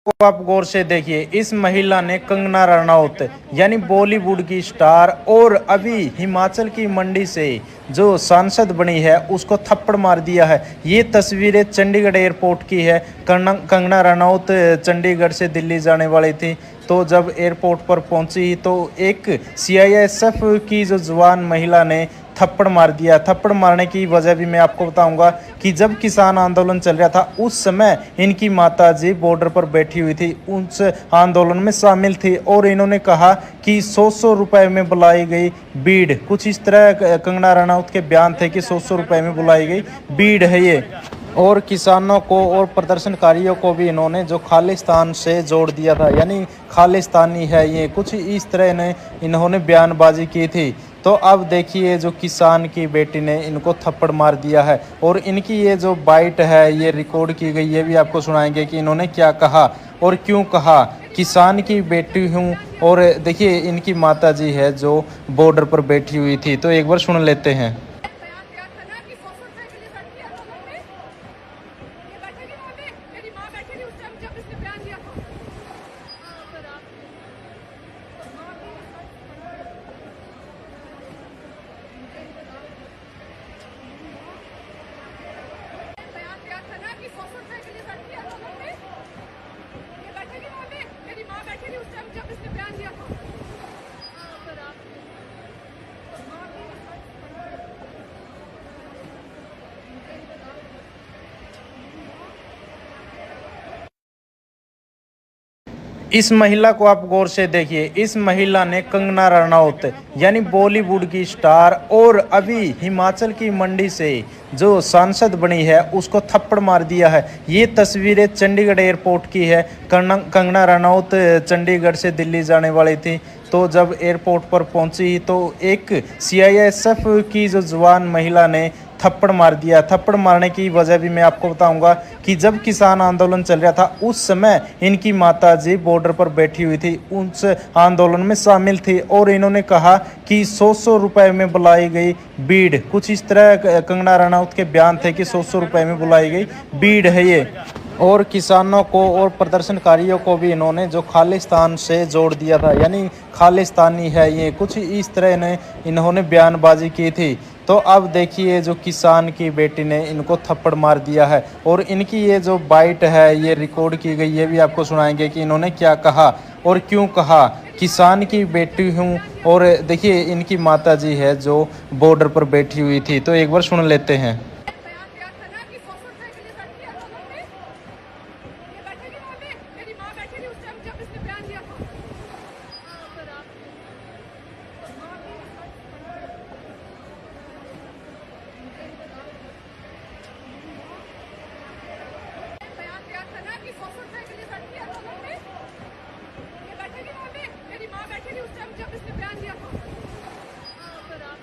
को आप गौर से देखिए, इस महिला ने कंगना रनौत यानी बॉलीवुड की स्टार और अभी हिमाचल की मंडी से जो सांसद बनी है उसको थप्पड़ मार दिया है। ये तस्वीरें चंडीगढ़ एयरपोर्ट की है। कंगना रनौत चंडीगढ़ से दिल्ली जाने वाली थी, तो जब एयरपोर्ट पर पहुंची तो एक सीआईएसएफ की जो जवान महिला ने थप्पड़ मार दिया। थप्पड़ मारने की वजह भी मैं आपको बताऊंगा कि जब किसान आंदोलन चल रहा था उस समय इनकी माताजी बॉर्डर पर बैठी हुई थी, उस आंदोलन में शामिल थी और इन्होंने कहा कि 100 रुपए में बुलाई गई बीड़, कुछ इस तरह कंगना रनौत के बयान थे कि 100 रुपए में बुलाई गई बीड़ है ये। और किसानों को और प्रदर्शनकारियों को भी इन्होंने जो खालिस्तान से जोड़ दिया था, यानी खालिस्तानी है ये, कुछ इस तरह ने इन्होंने बयानबाजी की थी। तो अब देखिए, जो किसान की बेटी ने इनको थप्पड़ मार दिया है और इनकी ये जो बाइट है ये रिकॉर्ड की गई, ये भी आपको सुनाएंगे कि इन्होंने क्या कहा और क्यों कहा। किसान की बेटी हूँ, और देखिए इनकी माता जी है जो बॉर्डर पर बैठी हुई थी, तो एक बार सुन लेते हैं। बयान दिया था ना कि 100 रुपए के लिए लड़की आंदोलन में ये बैठेगी वहां पे, मेरी माँ बैठी थी उस टाइम जब इसने बयान दिया था। सर आप बयान दिया था ना कि 100 रुपए के लिए लड़की आंदोलन में ये बैठेगी वहां पे, मेरी माँ बैठी थी उस टाइम जब इसने बयान दिया था। सर आप इस महिला को आप गौर से देखिए, इस महिला ने कंगना रनौत यानी बॉलीवुड की स्टार और अभी हिमाचल की मंडी से जो सांसद बनी है उसको थप्पड़ मार दिया है। ये तस्वीरें चंडीगढ़ एयरपोर्ट की है। कंगना रनौत चंडीगढ़ से दिल्ली जाने वाली थी, तो जब एयरपोर्ट पर पहुंची तो एक सीआईएसएफ की जो जवान महिला ने थप्पड़ मार दिया। थप्पड़ मारने की वजह भी मैं आपको बताऊंगा कि जब किसान आंदोलन चल रहा था उस समय इनकी माताजी बॉर्डर पर बैठी हुई थी, उस आंदोलन में शामिल थी और इन्होंने कहा कि 100 रुपए में बुलाई गई बीड़, कुछ इस तरह कंगना रनौत के बयान थे कि 100 रुपए में बुलाई गई बीड़ है ये। और किसानों को और प्रदर्शनकारियों को भी इन्होंने जो खालिस्तान से जोड़ दिया था, यानी खालिस्तानी है ये, कुछ इस तरह ने इन्होंने बयानबाजी की थी। तो अब देखिए, जो किसान की बेटी ने इनको थप्पड़ मार दिया है और इनकी ये जो बाइट है ये रिकॉर्ड की गई, ये भी आपको सुनाएंगे कि इन्होंने क्या कहा और क्यों कहा। किसान की बेटी हूँ, और देखिए इनकी माता जी है जो बॉर्डर पर बैठी हुई थी, तो एक बार सुन लेते हैं। बयान दिया था ना कि 100 रुपए के लिए लड़की आंदोलन में ये बैठेगी वहां पे, मेरी माँ बैठी थी उस टाइम जब इसने बयान दिया था। सर आप बयान दिया था ना कि 100 रुपए के लिए लड़की आंदोलन में ये बैठेगी वहां पे, मेरी माँ बैठी थी उस टाइम जब इसने बयान दिया था। सर आप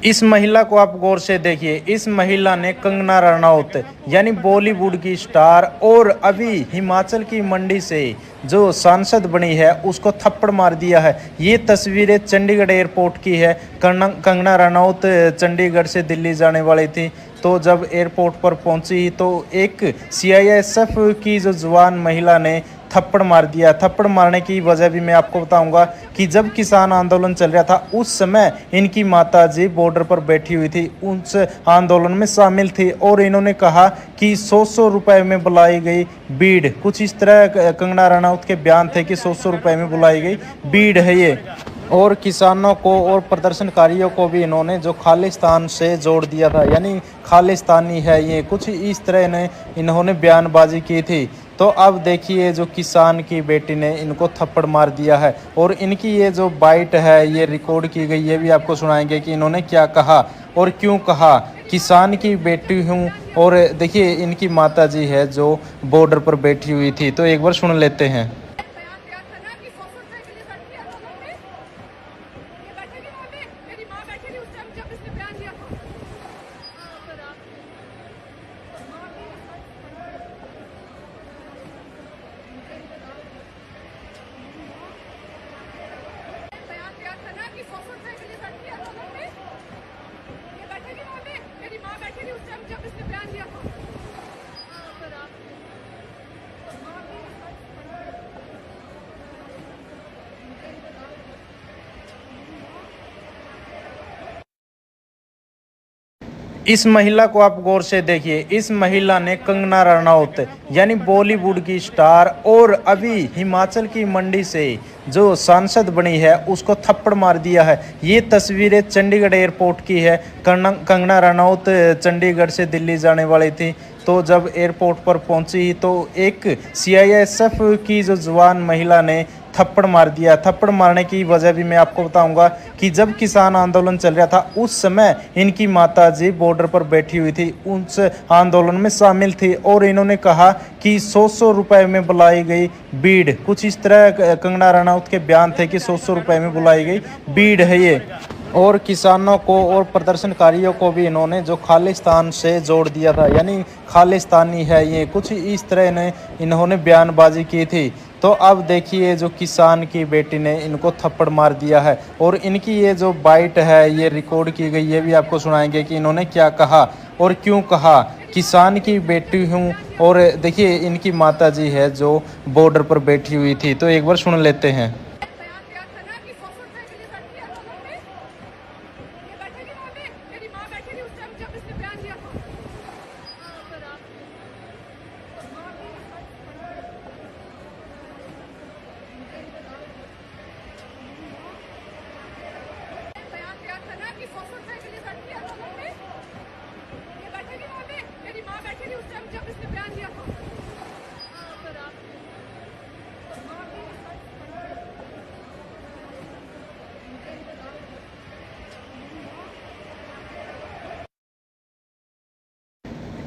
इस महिला को आप गौर से देखिए, इस महिला ने कंगना रनौत यानी बॉलीवुड की स्टार और अभी हिमाचल की मंडी से जो सांसद बनी है उसको थप्पड़ मार दिया है। ये तस्वीरें चंडीगढ़ एयरपोर्ट की है। कंगना रनौत चंडीगढ़ से दिल्ली जाने वाली थी, तो जब एयरपोर्ट पर पहुंची तो एक सीआईएसएफ की जो जवान महिला ने थप्पड़ मार दिया। थप्पड़ मारने की वजह भी मैं आपको बताऊंगा कि जब किसान आंदोलन चल रहा था उस समय इनकी माताजी बॉर्डर पर बैठी हुई थी, उस आंदोलन में शामिल थी और इन्होंने कहा कि 100 रुपए में बुलाई गई बीड़, कुछ इस तरह कंगना रनौत के बयान थे कि 100 रुपए में बुलाई गई बीड़ है ये। और किसानों को और प्रदर्शनकारियों को भी इन्होंने जो खालिस्तान से जोड़ दिया था, यानी खालिस्तानी है ये, कुछ इस तरह ने इन्होंने बयानबाजी की थी। तो अब देखिए, जो किसान की बेटी ने इनको थप्पड़ मार दिया है और इनकी ये जो बाइट है ये रिकॉर्ड की गई, ये भी आपको सुनाएंगे कि इन्होंने क्या कहा और क्यों कहा। किसान की बेटी हूँ, और देखिए इनकी माता जी है जो बॉर्डर पर बैठी हुई थी, तो एक बार सुन लेते हैं। बयान दिया था ना कि 100 रुपए के लिए लड़की आंदोलन में ये बैठेगी वहां पे, मेरी माँ बैठी थी उस टाइम जब इसने बयान दिया था। सर आप बयान दिया था इस महिला को आप गौर से देखिए। इस महिला ने कंगना रनौत यानी बॉलीवुड की स्टार और अभी हिमाचल की मंडी से जो सांसद बनी है उसको थप्पड़ मार दिया है। ये तस्वीरें चंडीगढ़ एयरपोर्ट की है। कंगना रनौत चंडीगढ़ से दिल्ली जाने वाली थी, तो जब एयरपोर्ट पर पहुंची तो एक सीआईएसएफ की जो जवान महिला ने थप्पड़ मार दिया। थप्पड़ मारने की वजह भी मैं आपको बताऊंगा कि जब किसान आंदोलन चल रहा था उस समय इनकी माताजी बॉर्डर पर बैठी हुई थी, उस आंदोलन में शामिल थी और इन्होंने कहा कि 100 रुपए में बुलाई गई बीड़, कुछ इस तरह कंगना रनौत के बयान थे कि 100 रुपए में बुलाई गई बीड़ है ये। और किसानों को और प्रदर्शनकारियों को भी इन्होंने जो खालिस्तान से जोड़ दिया था, यानी खालिस्तानी है ये, कुछ इस तरह ने इन्होंने बयानबाजी की थी। तो अब देखिए जो किसान की बेटी ने इनको थप्पड़ मार दिया है और इनकी ये जो बाइट है ये रिकॉर्ड की गई, ये भी आपको सुनाएंगे कि इन्होंने क्या कहा और क्यों कहा। किसान की बेटी हूँ और देखिए इनकी माताजी है जो बॉर्डर पर बैठी हुई थी, तो एक बार सुन लेते हैं। बयान दिया था ना कि 100 रुपए के लिए लड़की आंदोलन में ये बैठेगी वहाँ पे, मेरी माँ बैठी थी उस टाइम जब इसने बयान दिया था। पर आप बयान दिया था ना कि 100 रुपए के लिए लड़की आंदोलन में ये बैठेगी वहाँ पे, मेरी माँ बैठी थी उस टाइम जब इसने बयान दिया था। पर आप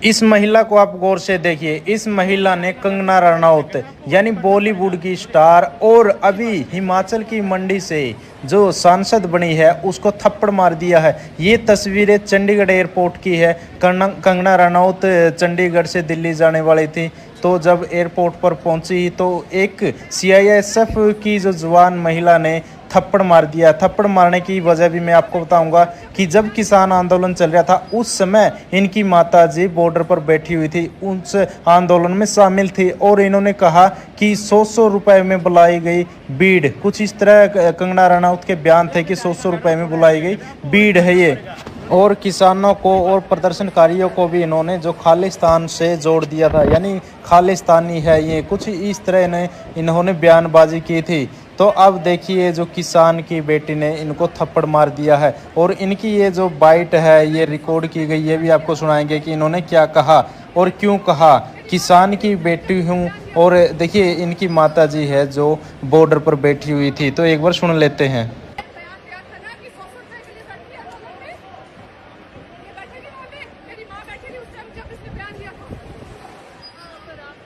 इस महिला को आप गौर से देखिए। इस महिला ने कंगना रनौत यानी बॉलीवुड की स्टार और अभी हिमाचल की मंडी से जो सांसद बनी है उसको थप्पड़ मार दिया है। ये तस्वीरें चंडीगढ़ एयरपोर्ट की है। कंगना रनौत चंडीगढ़ से दिल्ली जाने वाली थी, तो जब एयरपोर्ट पर पहुंची तो एक सीआईएसएफ की जो जवान महिला ने थप्पड़ मार दिया। थप्पड़ मारने की वजह भी मैं आपको बताऊंगा कि जब किसान आंदोलन चल रहा था उस समय इनकी माताजी बॉर्डर पर बैठी हुई थी, उस आंदोलन में शामिल थी और इन्होंने कहा कि 100 रुपए में बुलाई गई बीड़, कुछ इस तरह कंगना रनौत के बयान थे कि 100 रुपए में बुलाई गई बीड़ है ये। और किसानों को और प्रदर्शनकारियों को भी इन्होंने जो खालिस्तान से जोड़ दिया था, यानी खालिस्तानी है ये, कुछ इस तरह ने इन्होंने बयानबाजी की थी। तो अब देखिए जो किसान की बेटी ने इनको थप्पड़ मार दिया है और इनकी ये जो बाइट है ये रिकॉर्ड की गई, ये भी आपको सुनाएंगे कि इन्होंने क्या कहा और क्यों कहा। किसान की बेटी हूँ और देखिए इनकी माताजी है जो बॉर्डर पर बैठी हुई थी, तो एक बार सुन लेते हैं। बयान दिया था ना कि 100 रुपए के लिए लड़की आंदोलन में ये बैठेगी वहाँ पे, मेरी माँ बैठी थी उस टाइम जब इसने बयान दिया था। पर आप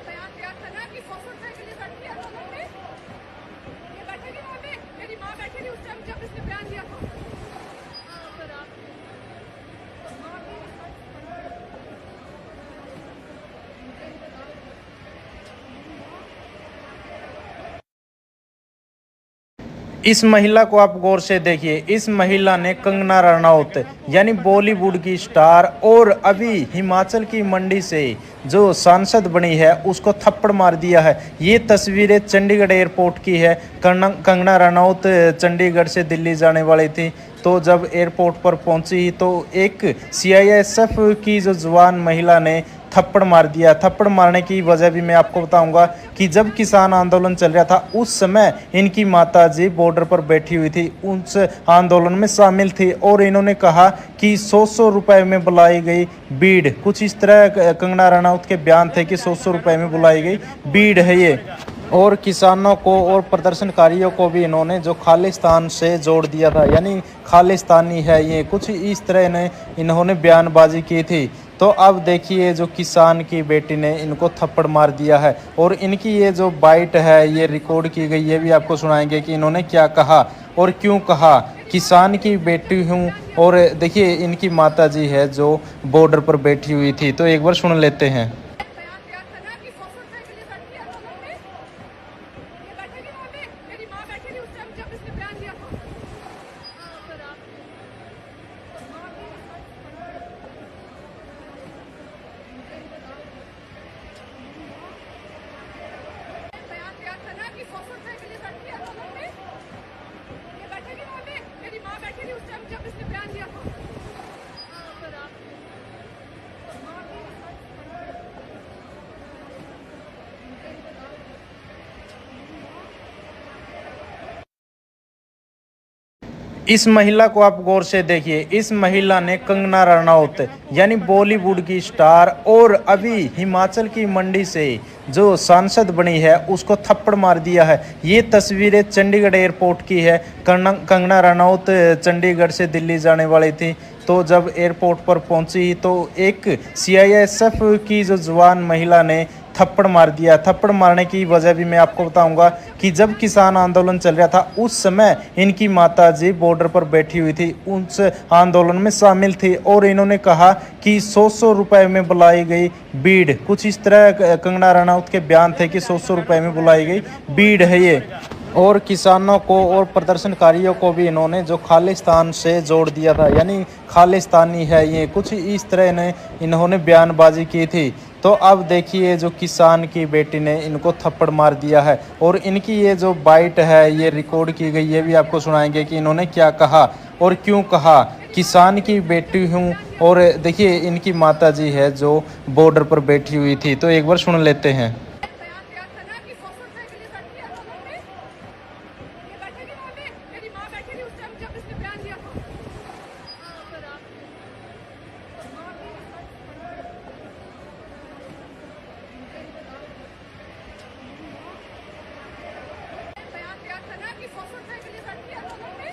बयान दिया था ना कि 100 रुपए के लिए लड़की आंदोलन में ये बैठेगी वहाँ पे, मेरी माँ बैठी थी उस टाइम जब इसने बयान दिया था। पर आप इस महिला को आप गौर से देखिए। इस महिला ने कंगना रनौत यानी बॉलीवुड की स्टार और अभी हिमाचल की मंडी से जो सांसद बनी है उसको थप्पड़ मार दिया है। ये तस्वीरें चंडीगढ़ एयरपोर्ट की है। कंगना रनौत चंडीगढ़ से दिल्ली जाने वाली थी, तो जब एयरपोर्ट पर पहुंची तो एक सीआईएसएफ की जो जवान महिला ने थप्पड़ मार दिया। थप्पड़ मारने की वजह भी मैं आपको बताऊंगा कि जब किसान आंदोलन चल रहा था उस समय इनकी माताजी बॉर्डर पर बैठी हुई थी, उस आंदोलन में शामिल थी और इन्होंने कहा कि 100 रुपए में बुलाई गई बीड़, कुछ इस तरह कंगना रनौत के बयान थे कि 100 रुपए में बुलाई गई बीड़ है ये। और किसानों को और प्रदर्शनकारियों को भी इन्होंने जो खालिस्तान से जोड़ दिया था, यानी खालिस्तानी है ये, कुछ इस तरह ने इन्होंने बयानबाजी की थी। तो अब देखिए जो किसान की बेटी ने इनको थप्पड़ मार दिया है और इनकी ये जो बाइट है ये रिकॉर्ड की गई, ये भी आपको सुनाएंगे कि इन्होंने क्या कहा और क्यों कहा। किसान की बेटी हूँ और देखिए इनकी माताजी है जो बॉर्डर पर बैठी हुई थी, तो एक बार सुन लेते हैं। बयान दिया था ना कि 100 रुपए के लिए लड़की आंदोलन में ये बैठेगी वहाँ पे, मेरी माँ बैठी थी उस टाइम जब इसने बयान दिया था। पर आप इस महिला को आप गौर से देखिए। इस महिला ने कंगना रनौत यानी बॉलीवुड की स्टार और अभी हिमाचल की मंडी से जो सांसद बनी है उसको थप्पड़ मार दिया है। ये तस्वीरें चंडीगढ़ एयरपोर्ट की है। कंगना रनौत चंडीगढ़ से दिल्ली जाने वाली थी, तो जब एयरपोर्ट पर पहुंची तो एक सीआईएसएफ की जो जवान महिला ने थप्पड़ मार दिया। थप्पड़ मारने की वजह भी मैं आपको बताऊंगा कि जब किसान आंदोलन चल रहा था उस समय इनकी माताजी बॉर्डर पर बैठी हुई थी, उस आंदोलन में शामिल थी और इन्होंने कहा कि 100 रुपए में बुलाई गई बीड़, कुछ इस तरह कंगना रनौत के बयान थे कि 100 रुपए में बुलाई गई बीड़ है ये। और किसानों को और प्रदर्शनकारियों को भी इन्होंने जो खालिस्तान से जोड़ दिया था, यानी खालिस्तानी है ये, कुछ इस तरह ने इन्होंने बयानबाजी की थी। तो अब देखिए जो किसान की बेटी ने इनको थप्पड़ मार दिया है और इनकी ये जो बाइट है ये रिकॉर्ड की गई, ये भी आपको सुनाएंगे कि इन्होंने क्या कहा और क्यों कहा। किसान की बेटी हूँ और देखिए इनकी माताजी है जो बॉर्डर पर बैठी हुई थी, तो एक बार सुन लेते हैं। बयान दिया था ना कि 100 रुपए के लिए बैठी है आंदोलन में। ये बैठेगी वहाँ पे, मेरी माँ बैठी थी उस टाइम जब इसने बयान दिया था। बयान दिया था ना कि 100 रुपए के लिए बैठी है आंदोलन में।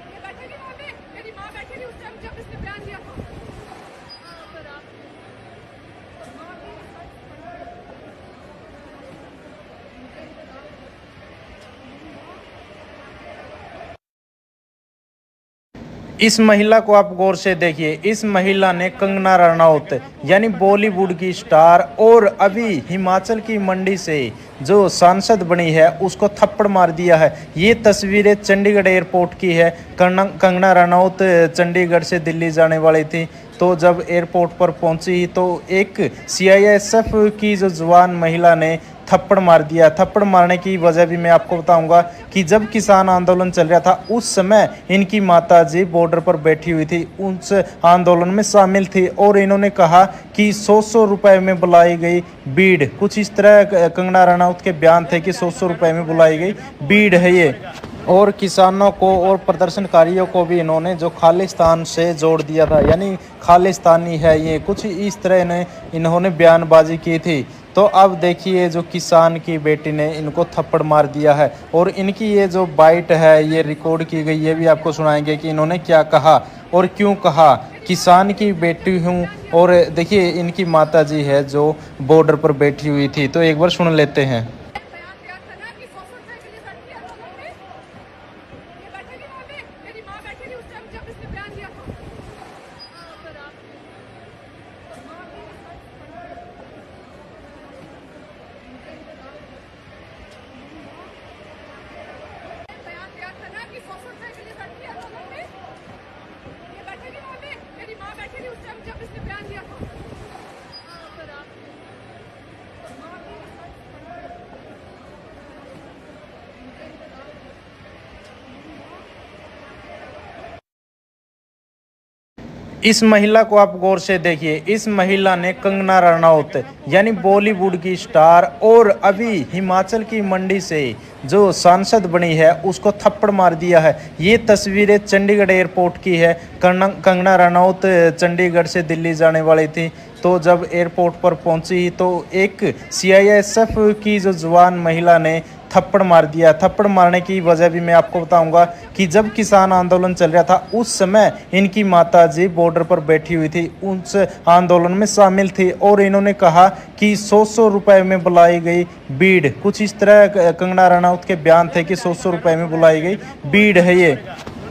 ये बैठेगी वहाँ पे, मेरी माँ बैठी थी उस टाइम जब इसने बयान दिया था। इस महिला को आप गौर से देखिए। इस महिला ने कंगना रनौत यानी बॉलीवुड की स्टार और अभी हिमाचल की मंडी से जो सांसद बनी है उसको थप्पड़ मार दिया है। ये तस्वीरें चंडीगढ़ एयरपोर्ट की है। कंगना रनौत चंडीगढ़ से दिल्ली जाने वाली थी, तो जब एयरपोर्ट पर पहुंची तो एक सीआईएसएफ की जो जवान महिला ने थप्पड़ मार दिया। थप्पड़ मारने की वजह भी मैं आपको बताऊंगा कि जब किसान आंदोलन चल रहा था उस समय इनकी माताजी बॉर्डर पर बैठी हुई थी, उस आंदोलन में शामिल थी और इन्होंने कहा कि 100 रुपए में बुलाई गई बीड़, कुछ इस तरह कंगना रनौत के बयान थे कि 100 रुपए में बुलाई गई बीड़ है ये। और किसानों को और प्रदर्शनकारियों को भी इन्होंने जो खालिस्तान से जोड़ दिया था, यानी खालिस्तानी है ये, कुछ इस तरह ने इन्होंने बयानबाजी की थी। तो अब देखिए जो किसान की बेटी ने इनको थप्पड़ मार दिया है और इनकी ये जो बाइट है ये रिकॉर्ड की गई, ये भी आपको सुनाएंगे कि इन्होंने क्या कहा और क्यों कहा। किसान की बेटी हूँ और देखिए इनकी माताजी है जो बॉर्डर पर बैठी हुई थी, तो एक बार सुन लेते हैं। बयान दिया था ना कि 100 रुपए के लिए बैठी है आंदोलन में। ये बैठेगी वहाँ पे, मेरी माँ बैठी थी उस टाइम जब इसने बयान दिया था। बयान दिया था ना कि 100 रुपए के लिए बैठी है आंदोलन में। ये बैठेगी वहाँ पे, मेरी माँ बैठी थी उस टाइम जब इसने बयान दिया था। इस महिला को आप गौर से देखिए। इस महिला ने कंगना रनौत यानी बॉलीवुड की स्टार और अभी हिमाचल की मंडी से जो सांसद बनी है उसको थप्पड़ मार दिया है। ये तस्वीरें चंडीगढ़ एयरपोर्ट की है। कंगना रनौत चंडीगढ़ से दिल्ली जाने वाली थी, तो जब एयरपोर्ट पर पहुंची तो एक सीआईएसएफ की जो जवान महिला ने थप्पड़ मार दिया। थप्पड़ मारने की वजह भी मैं आपको बताऊंगा कि जब किसान आंदोलन चल रहा था उस समय इनकी माताजी बॉर्डर पर बैठी हुई थी, उस आंदोलन में शामिल थी और इन्होंने कहा कि 100 रुपए में बुलाई गई बीड़, कुछ इस तरह कंगना रनौत के बयान थे कि 100 रुपए में बुलाई गई बीड़ है ये।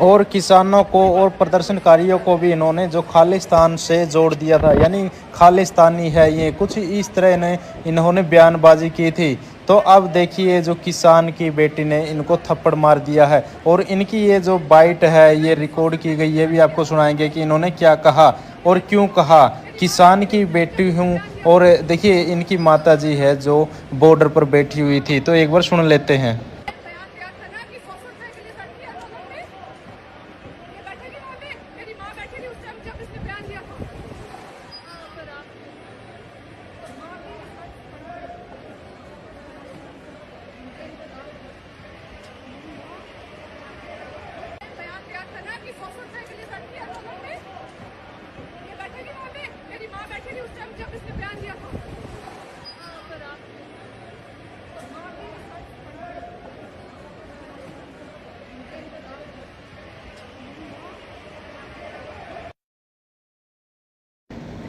और किसानों को और प्रदर्शनकारियों को भी इन्होंने जो खालिस्तान से जोड़ दिया था, यानी खालिस्तानी है ये, कुछ इस तरह ने इन्होंने बयानबाजी की थी। तो अब देखिए जो किसान की बेटी ने इनको थप्पड़ मार दिया है और इनकी ये जो बाइट है ये रिकॉर्ड की गई, ये भी आपको सुनाएंगे कि इन्होंने क्या कहा और क्यों कहा। किसान की बेटी हूँ और देखिए इनकी माताजी है जो बॉर्डर पर बैठी हुई थी, तो एक बार सुन लेते हैं। बयान दिया था ना कि 100 रुपए के लिए बैठी है आंदोलन में। ये बैठेगी वहाँ पे, मेरी माँ बैठी थी उस टाइम जब इसने बयान दिया था। उस टाइम जब इसने बयान दिया था। पर आप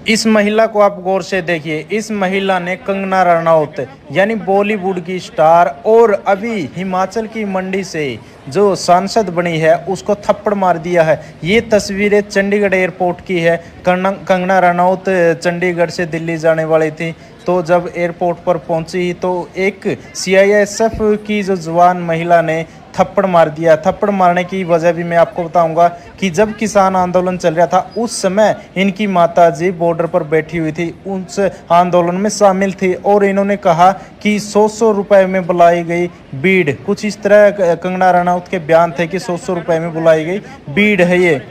इस महिला को आप गौर से देखिए। इस महिला ने कंगना रनौत यानी बॉलीवुड की स्टार और अभी हिमाचल की मंडी से जो सांसद बनी है उसको थप्पड़ मार दिया है। ये तस्वीरें चंडीगढ़ एयरपोर्ट की है। कंगना रनौत चंडीगढ़ से दिल्ली जाने वाली थी, तो जब एयरपोर्ट पर पहुंची तो एक सीआईएसएफ की जो जवान महिला ने थप्पड़ मार दिया। थप्पड़ मारने की वजह भी मैं आपको बताऊंगा कि जब किसान आंदोलन चल रहा था उस समय इनकी माताजी बॉर्डर पर बैठी हुई थी, उस आंदोलन में शामिल थी और इन्होंने कहा कि 100 रुपए में बुलाई गई बीड़, कुछ इस तरह कंगना रनौत के बयान थे कि 100 रुपए में बुलाई गई बीड़ है ये।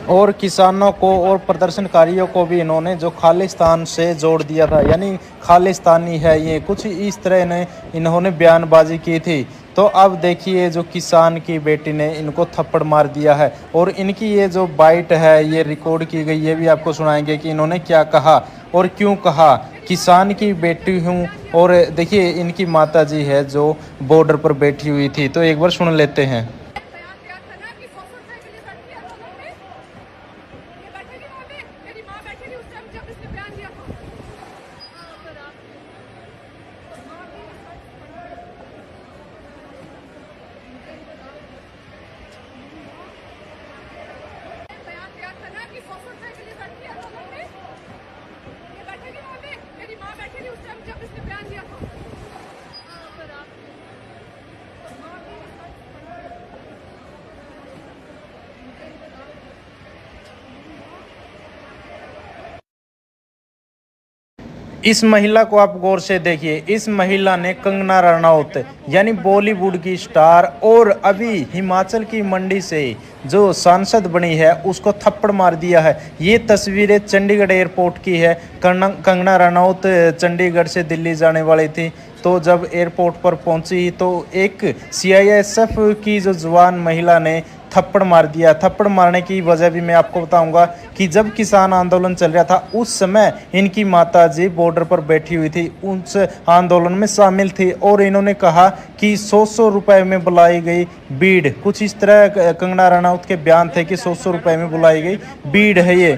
और किसानों को और प्रदर्शनकारियों को भी इन्होंने जो खालिस्तान से जोड़ दिया था, यानी खालिस्तानी है ये, कुछ इस तरह ने इन्होंने बयानबाजी की थी। तो अब देखिए जो किसान की बेटी ने इनको थप्पड़ मार दिया है और इनकी ये जो बाइट है ये रिकॉर्ड की गई, ये भी आपको सुनाएंगे कि इन्होंने क्या कहा और क्यों कहा। किसान की बेटी हूँ और देखिए इनकी माताजी है जो बॉर्डर पर बैठी हुई थी, तो एक बार सुन लेते हैं। बयान दिया था ना कि 100 रुपए के लिए बैठी है आंदोलन में। ये बैठेगी वहाँ पे, मेरी माँ बैठी थी उस टाइम जब इसने बयान दिया था। पर आप बयान दिया था ना कि 100 रुपए के लिए बैठी है आंदोलन में। ये बैठेगी वहाँ पे, मेरी माँ बैठी थी उस टाइम जब इसने बयान दिया था। पर आप इस महिला को आप गौर से देखिए। इस महिला ने कंगना रनौत यानी बॉलीवुड की स्टार और अभी हिमाचल की मंडी से जो सांसद बनी है उसको थप्पड़ मार दिया है। ये तस्वीरें चंडीगढ़ एयरपोर्ट की है। कंगना रनौत चंडीगढ़ से दिल्ली जाने वाली थी, तो जब एयरपोर्ट पर पहुंची तो एक सीआईएसएफ की जो जवान महिला ने थप्पड़ मार दिया। थप्पड़ मारने की वजह भी मैं आपको बताऊंगा कि जब किसान आंदोलन चल रहा था उस समय इनकी माताजी बॉर्डर पर बैठी हुई थी, उस आंदोलन में शामिल थी और इन्होंने कहा कि 100 रुपए में बुलाई गई बीड़, कुछ इस तरह कंगना रनौत के बयान थे कि 100 रुपए में बुलाई गई बीड़ है ये।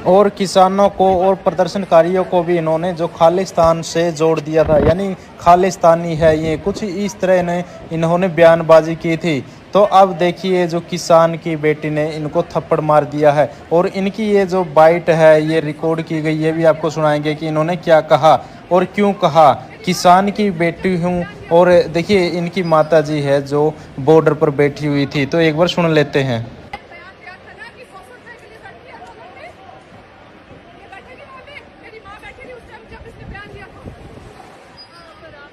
और किसानों को और प्रदर्शनकारियों को भी इन्होंने जो खालिस्तान से जोड़ दिया था, यानी खालिस्तानी है ये, कुछ इस तरह ने इन्होंने बयानबाजी की थी। तो अब देखिए जो किसान की बेटी ने इनको थप्पड़ मार दिया है और इनकी ये जो बाइट है ये रिकॉर्ड की गई, ये भी आपको सुनाएंगे कि इन्होंने क्या कहा और क्यों कहा। किसान की बेटी हूँ और देखिए इनकी माताजी है जो बॉर्डर पर बैठी हुई थी, तो एक बार सुन लेते हैं। बयान दिया था ना कि 100 रुपए के लिए बैठी है आंदोलन में। ये बैठेगी वहाँ पे, मेरी माँ बैठी थी उस टाइम जब इसने बयान दिया था। पर आप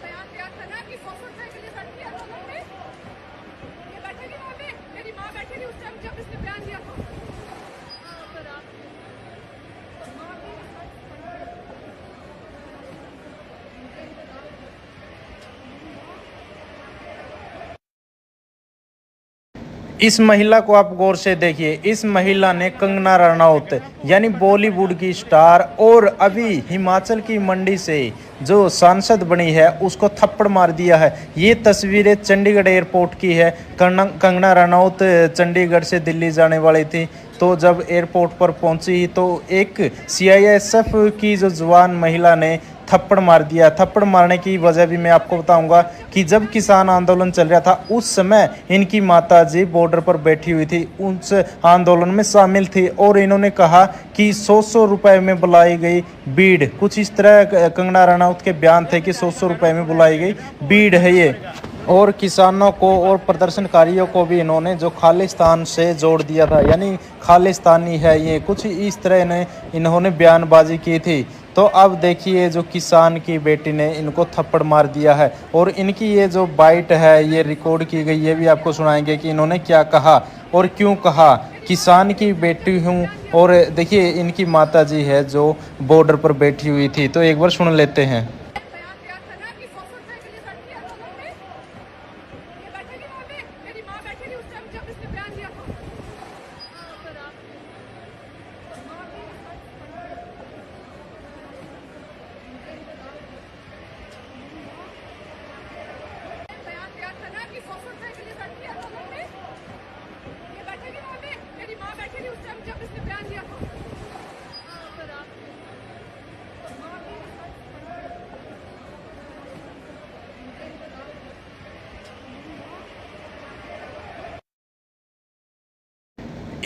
बयान दिया था ना कि 100 रुपए के लिए बैठी है आंदोलन में। ये बैठेगी वहाँ पे, मेरी माँ बैठी थी उस टाइम जब इसने बयान दिया था। पर आप इस महिला को आप गौर से देखिए। इस महिला ने कंगना रनौत यानी बॉलीवुड की स्टार और अभी हिमाचल की मंडी से जो सांसद बनी है उसको थप्पड़ मार दिया है। ये तस्वीरें चंडीगढ़ एयरपोर्ट की है। कंगना रनौत चंडीगढ़ से दिल्ली जाने वाली थी, तो जब एयरपोर्ट पर पहुंची तो एक सीआईएसएफ की जो जवान महिला ने थप्पड़ मार दिया। थप्पड़ मारने की वजह भी मैं आपको बताऊंगा कि जब किसान आंदोलन चल रहा था उस समय इनकी माताजी बॉर्डर पर बैठी हुई थी, उस आंदोलन में शामिल थी और इन्होंने कहा कि 100 रुपए में बुलाई गई बीड़, कुछ इस तरह कंगना रनौत के बयान थे कि 100 रुपए में बुलाई गई बीड़ है ये। और किसानों को और प्रदर्शनकारियों को भी इन्होंने जो खालिस्तान से जोड़ दिया था, यानी खालिस्तानी है ये, कुछ इस तरह ने इन्होंने बयानबाजी की थी। तो अब देखिए जो किसान की बेटी ने इनको थप्पड़ मार दिया है और इनकी ये जो बाइट है ये रिकॉर्ड की गई, ये भी आपको सुनाएंगे कि इन्होंने क्या कहा और क्यों कहा। किसान की बेटी हूँ और देखिए इनकी माताजी है जो बॉर्डर पर बैठी हुई थी, तो एक बार सुन लेते हैं। बयान दिया था ना कि 100 रुपए के लिए बैठी है आंदोलन में।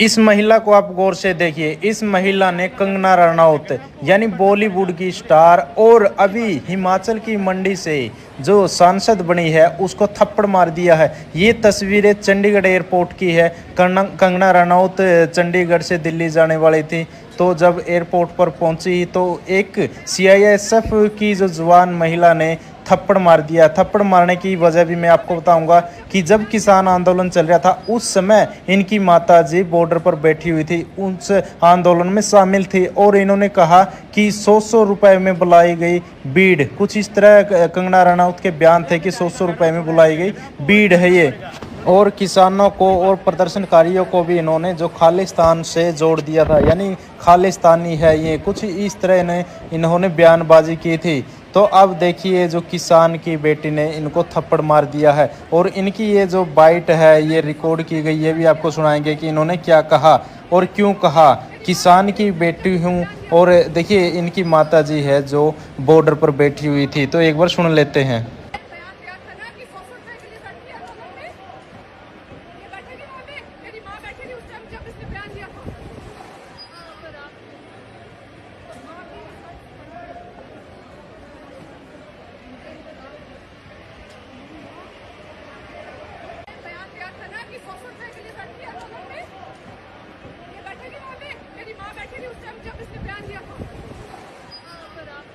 इस महिला को आप गौर से देखिए। इस महिला ने कंगना रनौत यानी बॉलीवुड की स्टार और अभी हिमाचल की मंडी से जो सांसद बनी है उसको थप्पड़ मार दिया है। ये तस्वीरें चंडीगढ़ एयरपोर्ट की है। कंगना रनौत चंडीगढ़ से दिल्ली जाने वाली थी, तो जब एयरपोर्ट पर पहुंची तो एक सीआईएसएफ की जो जवान महिला ने थप्पड़ मार दिया। थप्पड़ मारने की वजह भी मैं आपको बताऊंगा कि जब किसान आंदोलन चल रहा था उस समय इनकी माताजी बॉर्डर पर बैठी हुई थी, उस आंदोलन में शामिल थी और इन्होंने कहा कि 100 रुपए में बुलाई गई बीड़, कुछ इस तरह कंगना रनौत के बयान थे कि 100 रुपए में बुलाई गई बीड़ है ये। और किसानों को और प्रदर्शनकारियों को भी इन्होंने जो खालिस्तान से जोड़ दिया था, यानी खालिस्तानी है ये, कुछ इस तरह इन्होंने बयानबाजी की थी। तो अब देखिए जो किसान की बेटी ने इनको थप्पड़ मार दिया है और इनकी ये जो बाइट है ये रिकॉर्ड की गई, ये भी आपको सुनाएंगे कि इन्होंने क्या कहा और क्यों कहा। किसान की बेटी हूँ और देखिए इनकी माताजी है जो बॉर्डर पर बैठी हुई थी, तो एक बार सुन लेते हैं। बयान दिया था ना कि 100 रुपए के लिए लड़की है लोगों पे। ये बैठेगी वहाँ पे, मेरी माँ बैठी थी उस टाइम जब इसने बयान दिया था। हाँ, पर आप बयान दिया था ना कि 100 रुपए के लिए लड़की है लोगों पे। ये बैठेगी वहाँ पे, मेरी माँ बैठी थी उस टाइम जब इसने बयान दिया था। हाँ, पर आप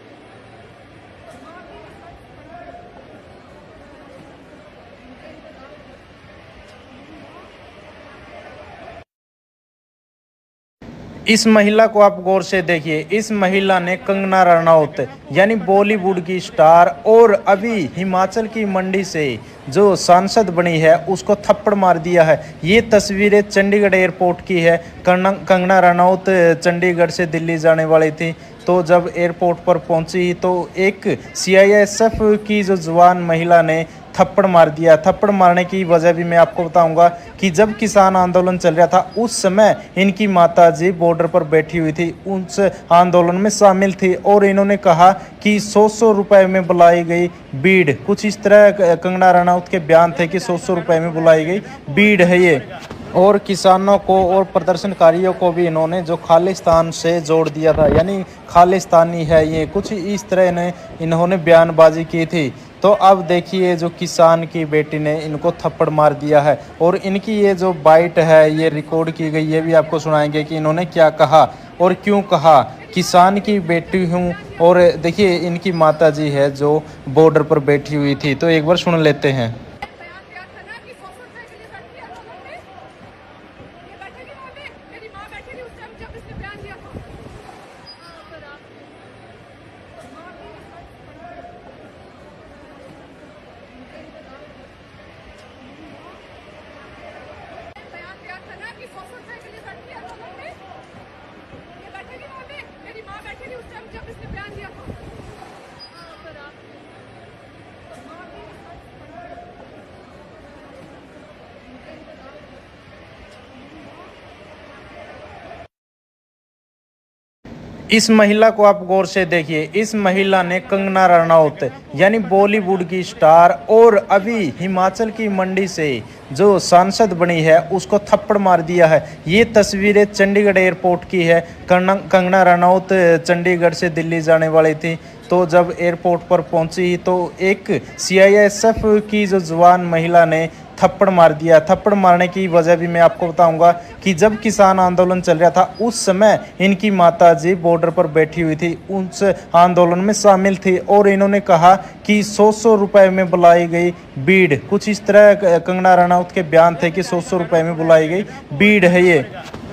इस महिला को आप गौर से देखिए। इस महिला ने कंगना रनौत यानी बॉलीवुड की स्टार और अभी हिमाचल की मंडी से जो सांसद बनी है उसको थप्पड़ मार दिया है। ये तस्वीरें चंडीगढ़ एयरपोर्ट की है। कंगना रनौत चंडीगढ़ से दिल्ली जाने वाली थी, तो जब एयरपोर्ट पर पहुंची तो एक सीआईएसएफ की जो जवान महिला ने थप्पड़ मार दिया। थप्पड़ मारने की वजह भी मैं आपको बताऊंगा कि जब किसान आंदोलन चल रहा था उस समय इनकी माताजी बॉर्डर पर बैठी हुई थी, उस आंदोलन में शामिल थी और इन्होंने कहा कि 100 रुपए में बुलाई गई बीड़, कुछ इस तरह कंगना रनौत के बयान थे कि 100 रुपए में बुलाई गई बीड़ है ये। और किसानों को और प्रदर्शनकारियों को भी इन्होंने जो खालिस्तान से जोड़ दिया था, यानी खालिस्तानी है ये, कुछ इस तरह इन्होंने बयानबाजी की थी। तो अब देखिए जो किसान की बेटी ने इनको थप्पड़ मार दिया है और इनकी ये जो बाइट है ये रिकॉर्ड की गई, ये भी आपको सुनाएंगे कि इन्होंने क्या कहा और क्यों कहा। किसान की बेटी हूँ और देखिए इनकी माताजी है जो बॉर्डर पर बैठी हुई थी, तो एक बार सुन लेते हैं। बयान दिया था ना कि 100 रुपए के लिए लड़की है लोगों पे। ये बैठेगी वहाँ पे, मेरी माँ बैठी थी उस टाइम जब इसने बयान दिया था। हाँ, पर आप बयान दिया था ना कि 100 रुपए के लिए लड़की है लोगों पे। ये बैठेगी वहाँ पे, मेरी माँ बैठी थी उस टाइम जब इसने बयान दिया था। हाँ, पर आप इस महिला को आप गौर से देखिए। इस महिला ने कंगना रनौत यानी बॉलीवुड की स्टार और अभी हिमाचल की मंडी से जो सांसद बनी है उसको थप्पड़ मार दिया है। ये तस्वीरें चंडीगढ़ एयरपोर्ट की है। कंगना रनौत चंडीगढ़ से दिल्ली जाने वाली थी, तो जब एयरपोर्ट पर पहुंची तो एक सीआईएसएफ की जो जवान महिला ने थप्पड़ मार दिया। थप्पड़ मारने की वजह भी मैं आपको बताऊंगा कि जब किसान आंदोलन चल रहा था उस समय इनकी माताजी बॉर्डर पर बैठी हुई थी, उस आंदोलन में शामिल थी और इन्होंने कहा कि 100 रुपए में बुलाई गई बीड़, कुछ इस तरह कंगना रनौत के बयान थे कि 100 रुपए में बुलाई गई बीड़ है ये।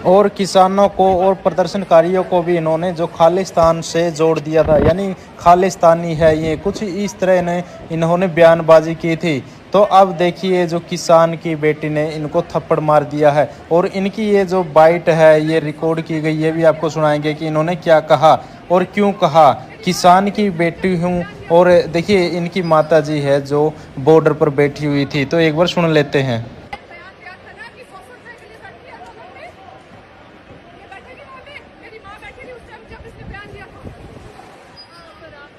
और किसानों को और प्रदर्शनकारियों को भी इन्होंने जो खालिस्तान से जोड़ दिया था, यानी खालिस्तानी है ये, कुछ इस तरह इन्होंने बयानबाजी की थी। तो अब देखिए जो किसान की बेटी ने इनको थप्पड़ मार दिया है और इनकी ये जो बाइट है ये रिकॉर्ड की गई, ये भी आपको सुनाएंगे कि इन्होंने क्या कहा और क्यों कहा। किसान की बेटी हूँ और देखिए इनकी माताजी है जो बॉर्डर पर बैठी हुई थी, तो एक बार सुन लेते हैं। बयान दिया था ना कि 100 रुपए के लिए लड़की है लोगों पे। ये बैठेगी वहाँ पे, मेरी माँ बैठी थी उस टाइम जब इसने बयान दिया था। हाँ, पर आप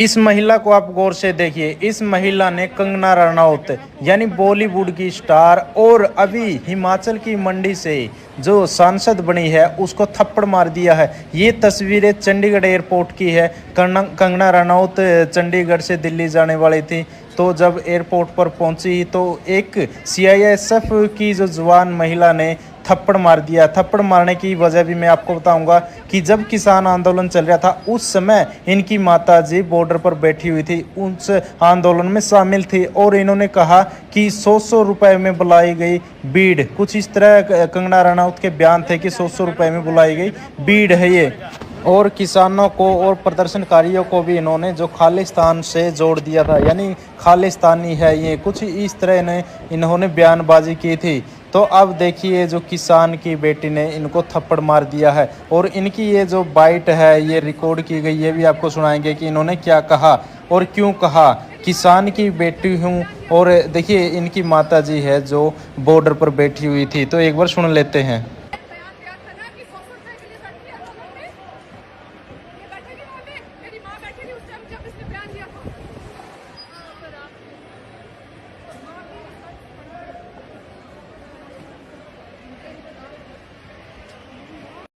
इस महिला को आप गौर से देखिए। इस महिला ने कंगना रनौत यानी बॉलीवुड की स्टार और अभी हिमाचल की मंडी से जो सांसद बनी है उसको थप्पड़ मार दिया है। ये तस्वीरें चंडीगढ़ एयरपोर्ट की है। कंगना रनौत चंडीगढ़ से दिल्ली जाने वाली थी, तो जब एयरपोर्ट पर पहुंची तो एक सीआईएसएफ की जो जवान महिला ने थप्पड़ मार दिया। थप्पड़ मारने की वजह भी मैं आपको बताऊंगा कि जब किसान आंदोलन चल रहा था उस समय इनकी माताजी बॉर्डर पर बैठी हुई थी, उस आंदोलन में शामिल थी और इन्होंने कहा कि 100 रुपए में बुलाई गई बीड़, कुछ इस तरह कंगना रनौत के बयान थे कि 100 रुपए में बुलाई गई बीड़ है ये। और किसानों को और प्रदर्शनकारियों को भी इन्होंने जो खालिस्तान से जोड़ दिया था, यानी खालिस्तानी है ये, कुछ इस तरह इन्होंने बयानबाजी की थी। तो अब देखिए जो किसान की बेटी ने इनको थप्पड़ मार दिया है और इनकी ये जो बाइट है ये रिकॉर्ड की गई, ये भी आपको सुनाएंगे कि इन्होंने क्या कहा और क्यों कहा। किसान की बेटी हूँ और देखिए इनकी माताजी है जो बॉर्डर पर बैठी हुई थी, तो एक बार सुन लेते हैं।